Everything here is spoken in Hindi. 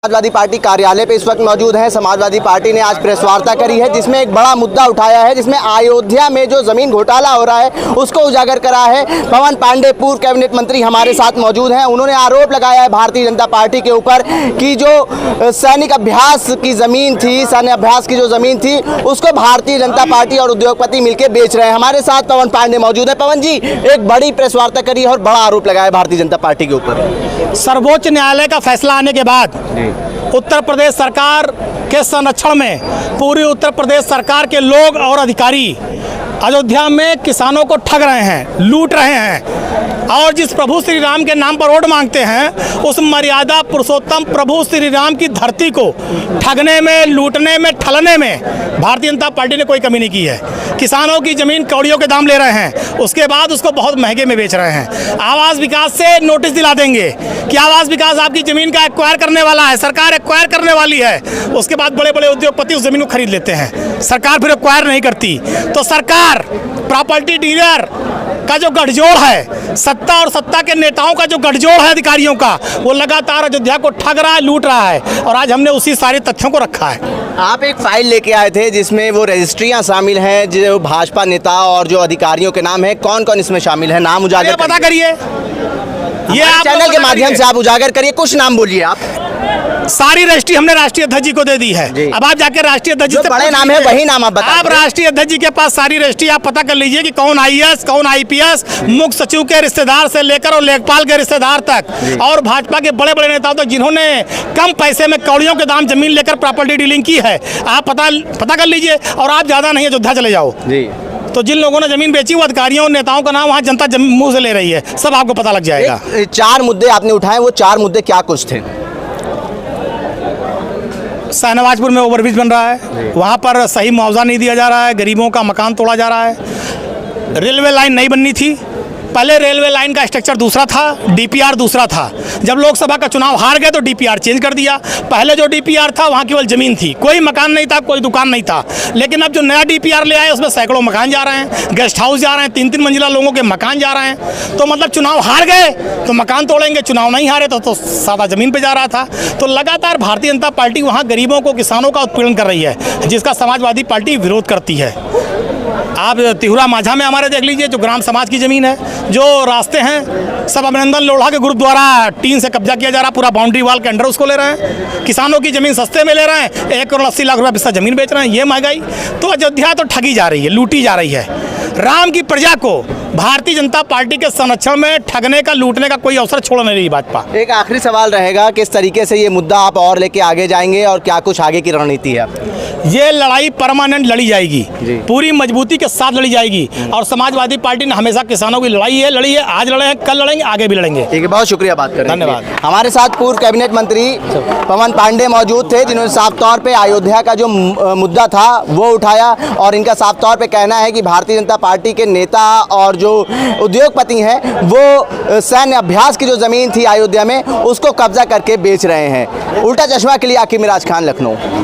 समाजवादी पार्टी कार्यालय पे इस वक्त मौजूद है। समाजवादी पार्टी ने आज प्रेस वार्ता करी है जिसमें एक बड़ा मुद्दा उठाया है, जिसमें अयोध्या में जो जमीन घोटाला हो रहा है उसको उजागर करा है। पवन पांडे पूर्व कैबिनेट मंत्री हमारे साथ मौजूद हैं। उन्होंने आरोप लगाया है भारतीय जनता पार्टी के ऊपर कि जो सैनिक अभ्यास की जमीन थी, सैन्य अभ्यास की जो जमीन थी उसको भारतीय जनता पार्टी और उद्योगपति मिलकर बेच रहे हैं। हमारे साथ पवन पांडे मौजूद है। पवन जी, एक बड़ी प्रेस वार्ता करी है और बड़ा आरोप लगाया है भारतीय जनता पार्टी के ऊपर। सर्वोच्च न्यायालय का फैसला आने के बाद उत्तर प्रदेश सरकार के संरक्षण में पूरी उत्तर प्रदेश सरकार के लोग और अधिकारी अयोध्या में किसानों को ठग रहे हैं, लूट रहे हैं और जिस प्रभु श्री राम के नाम पर वोट मांगते हैं उस मर्यादा पुरुषोत्तम प्रभु श्री राम की धरती को ठगने में, लूटने में, ठलने में भारतीय जनता पार्टी ने कोई कमी नहीं की है। किसानों की जमीन कौड़ियों के दाम ले रहे हैं, उसके बाद उसको बहुत महंगे में बेच रहे हैं। आवास विकास से नोटिस दिला देंगे कि आवास विकास आपकी जमीन का एक्वायर करने वाला है, सरकार एक्वायर करने वाली है। उसके बाद बड़े बड़े उद्योगपति उस जमीन को खरीद लेते हैं, सरकार फिर एक्वायर नहीं करती। तो सरकार प्रॉपर्टी डीलर का जो गठजोड़ है, सत्ता और सत्ता के नेताओं का जो गठजोड़ है अधिकारियों का, वो लगातार अयोध्या को ठग रहा है, लूट रहा है और आज हमने उसी सारे तथ्यों को रखा है। आप एक फाइल लेके आए थे जिसमें वो रजिस्ट्रियां शामिल हैं, जो भाजपा नेता और जो अधिकारियों के नाम है, कौन कौन इसमें शामिल है, नाम उजागर पता करिए। ये आप चैनल के माध्यम से आप उजागर करिए, कुछ नाम बोलिए आप। सारी रजिस्ट्री हमने राष्ट्रीय अध्यक्ष जी को दे दी है। अब आप जाके राष्ट्रीय अध्यक्ष जी से बड़े नाम है वही नाम आप बताइए। आप राष्ट्रीय अध्यक्ष जी के पास सारी रजिस्ट्री आप पता कर लीजिए कि कौन आईएएस, कौन आईपीएस, मुख्य सचिव के रिश्तेदार से लेकर और लेखपाल के रिश्तेदार तक और भाजपा के बड़े बड़े नेताओं तक जिन्होंने कम पैसे में कौड़ियों के दाम जमीन लेकर प्रॉपर्टी डीलिंग की है, आप पता कर लीजिए। और आप ज्यादा नहीं अयोध्या चले जाओ, तो जिन लोगों ने जमीन बेची वो अधिकारियों और नेताओं का नाम वहाँ जनता मुंह से ले रही है, सब आपको पता लग जाएगा। 4 मुद्दे आपने उठाए, वो 4 मुद्दे क्या कुछ थे? शाहनवाजपुर में ओवरब्रिज बन रहा है, वहाँ पर सही मुआवजा नहीं दिया जा रहा है, गरीबों का मकान तोड़ा जा रहा है। रेलवे लाइन नहीं बननी थी, पहले रेलवे लाइन का स्ट्रक्चर दूसरा था, डीपीआर दूसरा था। जब लोकसभा का चुनाव हार गए तो डीपीआर चेंज कर दिया। पहले जो डीपीआर था वहाँ केवल जमीन थी, कोई मकान नहीं था, कोई दुकान नहीं था। लेकिन अब जो नया डीपीआर ले आए उसमें सैकड़ों मकान जा रहे हैं, गेस्ट हाउस जा रहे हैं, 3-3 मंजिला लोगों के मकान जा रहे हैं। तो मतलब चुनाव हार गए तो मकान तोड़ेंगे, चुनाव नहीं हारे तो सादा जमीन पर जा रहा था। तो लगातार भारतीय जनता पार्टी वहाँ गरीबों को, किसानों का उत्पीड़न कर रही है, जिसका समाजवादी पार्टी विरोध करती है। आप तिहुरा माझा में हमारे देख लीजिए, जो ग्राम समाज की ज़मीन है, जो रास्ते हैं सब अभिनंदन लोढ़ा के ग्रुप द्वारा टीन से कब्जा किया जा रहा, पूरा बाउंड्री वाल के अंडर उसको ले रहे हैं। किसानों की ज़मीन सस्ते में ले रहे हैं, 1 करोड़ 80 लाख रुपये बिस्सा ज़मीन बेच रहे हैं। ये महंगाई तो अयोध्या तो ठगी जा रही है, लूटी जा रही है। राम की प्रजा को भारतीय जनता पार्टी के संरक्षण में ठगने का, लूटने का कोई अवसर छोड़ नहीं रही भाजपा। एक आखिरी सवाल रहेगा, किस तरीके से ये मुद्दा आप और लेके आगे जाएंगे और क्या कुछ आगे की रणनीति है? ये लड़ाई परमानेंट लड़ी जाएगी, पूरी मजबूती के साथ लड़ी जाएगी। और समाजवादी पार्टी ने हमेशा किसानों की लड़ी है, आज लड़े हैं, कल लड़ेंगे, आगे भी लड़ेंगे। ठीक है, बहुत शुक्रिया बात करने के लिए। धन्यवाद। हमारे साथ पूर्व कैबिनेट मंत्री पवन पांडे मौजूद थे, जिन्होंने साफ तौर पे अयोध्या का जो मुद्दा था वो उठाया और इनका साफ तौर पे कहना है कि भारतीय जनता पार्टी के नेता और जो उद्योगपति हैं वो सैन्य अभ्यास की जो जमीन थी अयोध्या में उसको कब्जा करके बेच रहे हैं। उल्टा चश्मा के लिए आकिब मिराज खान, लखनऊ।